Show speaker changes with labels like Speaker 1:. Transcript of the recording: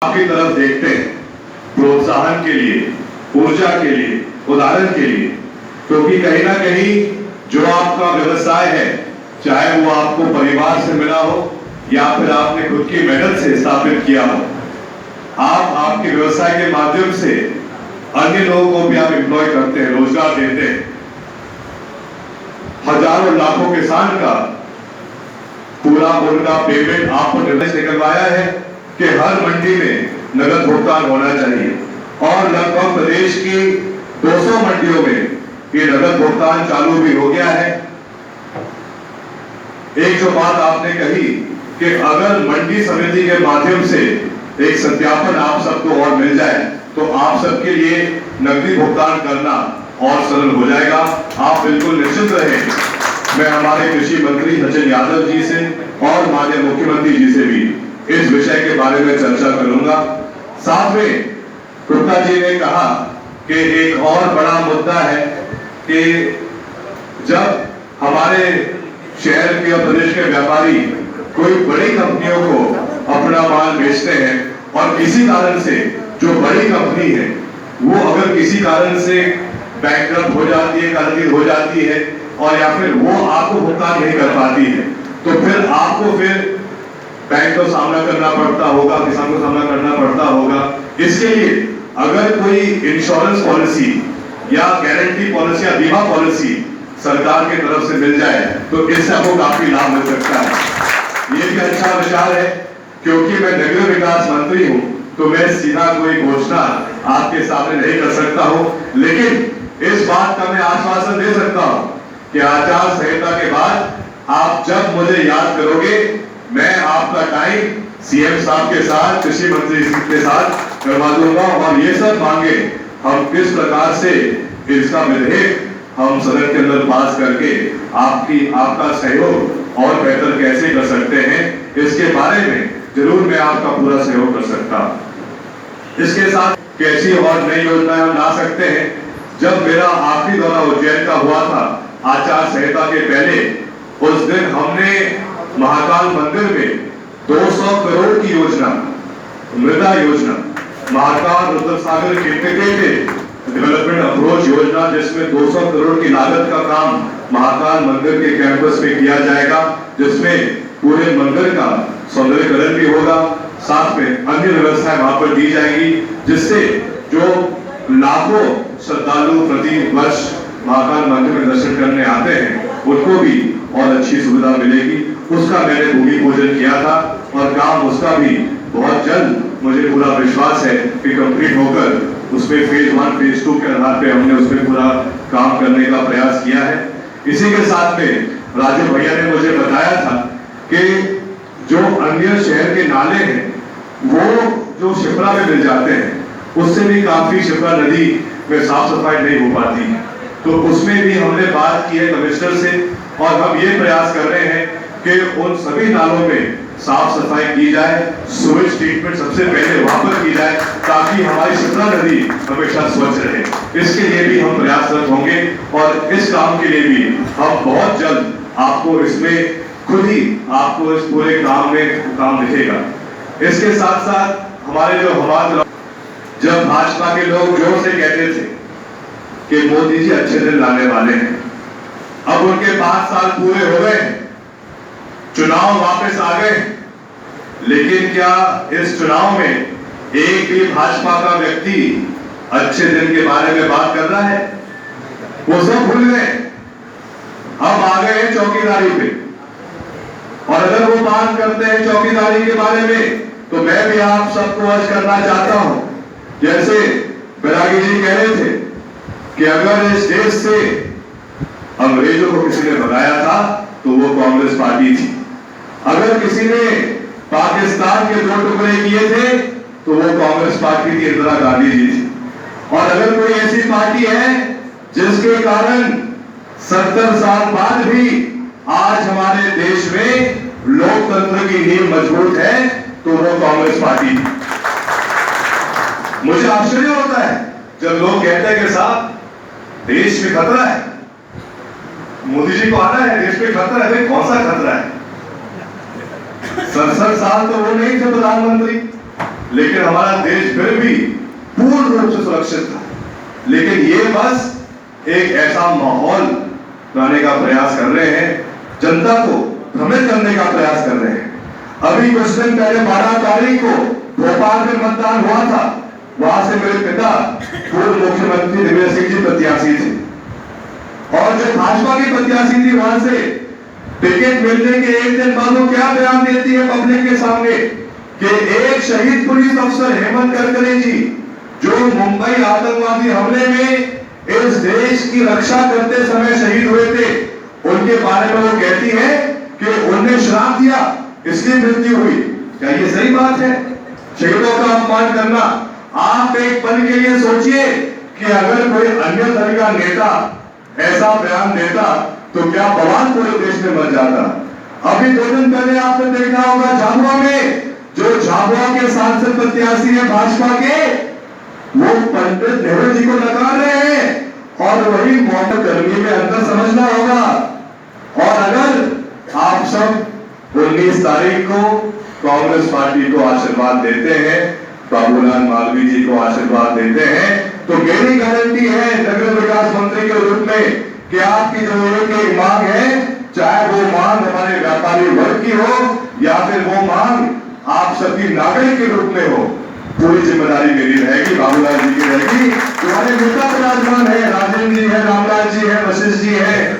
Speaker 1: आपकी तरफ देखते हैं प्रोत्साहन के लिए, ऊर्जा के लिए, उदाहरण के लिए, क्योंकि कहीं ना कहीं जो आपका व्यवसाय है, चाहे वो आपको परिवार से मिला हो या फिर आपने खुद की मेहनत से स्थापित किया हो, आप आपके व्यवसाय के माध्यम से अन्य लोगों को भी आप एम्प्लॉय करते हैं, रोजगार देते हैं। हजारों लाखों किसान का पूरा उनका पेमेंट आपको निर्देश निकलवाया है कि हर मंडी में नगद भुगतान होना चाहिए और लगभग प्रदेश की 200 मंडियों में ये नगद भुगतान चालू भी हो गया है। एक जो बात आपने कही कि अगर मंडी समिति के माध्यम से एक सत्यापन आप सबको और मिल जाए तो आप सबके लिए नकदी भुगतान करना और सरल हो जाएगा। आप बिल्कुल निश्चित रहें। मैं हमारे कृषि मंत्री सचिन यादव जी से और माननीय मुख्यमंत्री जी से भी इस विषय के बारे में चर्चा करूंगा। साथ में गुप्ता जी ने कहा कि एक और बड़ा मुद्दा है कि जब हमारे शहर के और प्रदेश के व्यापारी कोई बड़ी कंपनियों को अपना माल बेचते हैं और किसी कारण से जो बड़ी कंपनी है वो अगर किसी कारण से बैंकरप्ट हो जाती है, कर्जदार हो जाती है और या फिर वो आपको भुगतान नहीं कर पाती है, तो फिर आपको बैंक को सामना करना पड़ता होगा, किसान को सामना करना पड़ता होगा। इसके लिए अगर कोई इंश्योरेंस पॉलिसी या गारंटी पॉलिसी या बीमा पॉलिसी सरकार की तरफ से मिल जाए तो इससे आपको काफी लाभ मिल सकता है। ये भी अच्छा विचार है, क्योंकि मैं नगरीय विकास मंत्री हूं तो मैं सीधा कोई घोषणा आपके सामने नहीं कर सकता हूं, लेकिन इस बात का मैं आश्वासन दे सकता हूं कि आचार संहिता के बाद आप जब मुझे याद करोगे, मैं आपका टाइम सीएम साहब के साथ, कृषि मंत्री के साथ करवा दूंगा और ये सब मांगे हम किस प्रकार से इसका विधेयक हम सदन के अंदर पास करके आपका सहयोग और बेहतर कैसे कर सकते हैं, इसके बारे में जरूर मैं आपका पूरा सहयोग कर सकता हूं। इसके साथ कैसी और नई योजनाएं हम ला सकते हैं। जब मेरा आखिरी दौरा उज्जैन का हुआ था आचार संहिता के पहले, उस दिन हमने महाकाल मंदिर में 200 करोड़ की योजना, मृदा योजना, Mahakal Rudrasagar integrated development approach योजना, जिसमें 200 करोड़ की लागत का काम महाकाल मंदिर के कैंपस में किया जाएगा, जिसमें पूरे मंदिर का सौंदर्यीकरण भी होगा, साथ में अन्य व्यवस्थाएं वहां पर दी जाएगी, जिससे जो लाखों श्रद्धालु प्रति वर्ष महाकाल मंदिर में दर्शन करने आते हैं उनको भी और अच्छी सुविधा मिलेगी। उसका मैंने भूमि पूजन किया था और काम उसका भी बहुत जल्द, मुझे पूरा विश्वास है कि कंप्लीट होकर उसमें फेज 1 फेज 2 के आधार पे हमने उसमें पूरा काम करने का प्रयास किया है। इसी के साथ में राजू भैया ने मुझे बताया था कि जो अन्य शहर के नाले हैं वो जो शिप्रा में मिल जाते हैं, उससे भी काफी शिप्रा नदी में साफ सफाई नहीं हो पाती है, तो उसमें भी हमने बात की है कमिश्नर से और हम ये प्रयास कर रहे हैं कि उन सभी नालों में साफ सफाई की जाए, सुवेज ट्रीटमेंट सबसे पहले वहां पर की जाए ताकि हमारी शिप्रा नदी हमेशा स्वच्छ रहे। इसके लिए भी हम प्रयासरत होंगे और इस काम के लिए भी हम बहुत जल्द आपको इसमें खुद ही आपको इस पूरे काम में काम दिखेगा। इसके साथ साथ हमारे जब भाजपा के लोग जोर से कहते थे कि मोदी जी अच्छे दिन लाने वाले हैं, अब उनके 5 साल पूरे हो गए, चुनाव वापस आ गए, लेकिन क्या इस चुनाव में एक भी भाजपा का व्यक्ति अच्छे दिन के बारे में बात कर रहा है? वो सब भूल गए, अब आ गए हैं चौकीदारी पे। और अगर वो बात करते हैं चौकीदारी के बारे में तो मैं भी आप सबको अर्ज करना चाहता हूं, जैसे बैरागी जी कह रहे थे कि अगर इस देश से अंग्रेजों को किसी ने भगाया था तो वो कांग्रेस पार्टी थी, अगर किसी ने पाकिस्तान के 2 टुकड़े किए थे तो वो कांग्रेस पार्टी थी, इंदिरा गांधी जी थी। और अगर कोई ऐसी पार्टी है जिसके कारण 70 साल बाद भी आज हमारे देश में लोकतंत्र की नींव मजबूत है तो वो कांग्रेस पार्टी थी। मुझे आश्चर्य होता है जब लोग कहते हैं कि साहब देश में खतरा है, मोदी जी को आना है, देश में खतरा है। भाई कौन सा खतरा है? 67 साल तो वो नहीं थे प्रधानमंत्री, लेकिन हमारा देश फिर भी पूर्ण रूप से सुरक्षित था। लेकिन ये बस एक ऐसा माहौल बनाने का प्रयास कर रहे हैं, जनता को भ्रमित करने का प्रयास कर रहे हैं। अभी कुछ दिन पहले 12 तारीख को भोपाल में मतदान हुआ था। वहां से मेरे पिता पूर्व मुख्यमंत्री दिग्विजय सिंह जी प्रत्याशी थे, और जो भाजपा की प्रत्याशी थी वहां से टिकट मिलने के एक दिन बाद वो क्या बयान देती है पब्लिक के सामने कि एक शहीद पुलिस अफसर हेमंत करकरे जी जो मुंबई आतंकवादी हमले में इस देश की रक्षा करते समय शहीद हुए थे, उनके बारे में वो कहती है कि उन्हें शराब दिया इसलिए मृत्यु हुई। क्या ये सही बात है? शहीदों का अपमान करना। आप एक पल के लिए सोचिए कि अगर कोई अन्य दल का नेता ऐसा बयान देता तो क्या बवाल पूरे देश में मच जाता। अभी 2 दिन पहले आपने देखा होगा झाबुआ में, जो झाबुआ के सांसद प्रत्याशी है भाजपा के, वो पंडित नेहरू जी को नकार रहे हैं, और वही मोटर गर्मी में अंतर समझना होगा। और अगर आप सब 19 तारीख को कांग्रेस पार्टी को आशीर्वाद देते हैं, बाबूलाल मालवीय जी को आशीर्वाद देते हैं, तो मेरी गारंटी है नगर विकास मंत्री के रूप में कि आपकी जो एक मांग है, चाहे वो मांग हमारे व्यापारी वर्ग की हो या फिर वो मांग आप सभी नागरिक के रूप में हो, पूरी जिम्मेदारी मेरी रहेगी, बाबूलाल जी की रहेगी। तुम्हारे नेता विराजमान है, राजेंद्र जी है, रामलाल जी है, वशिष्ठ जी है।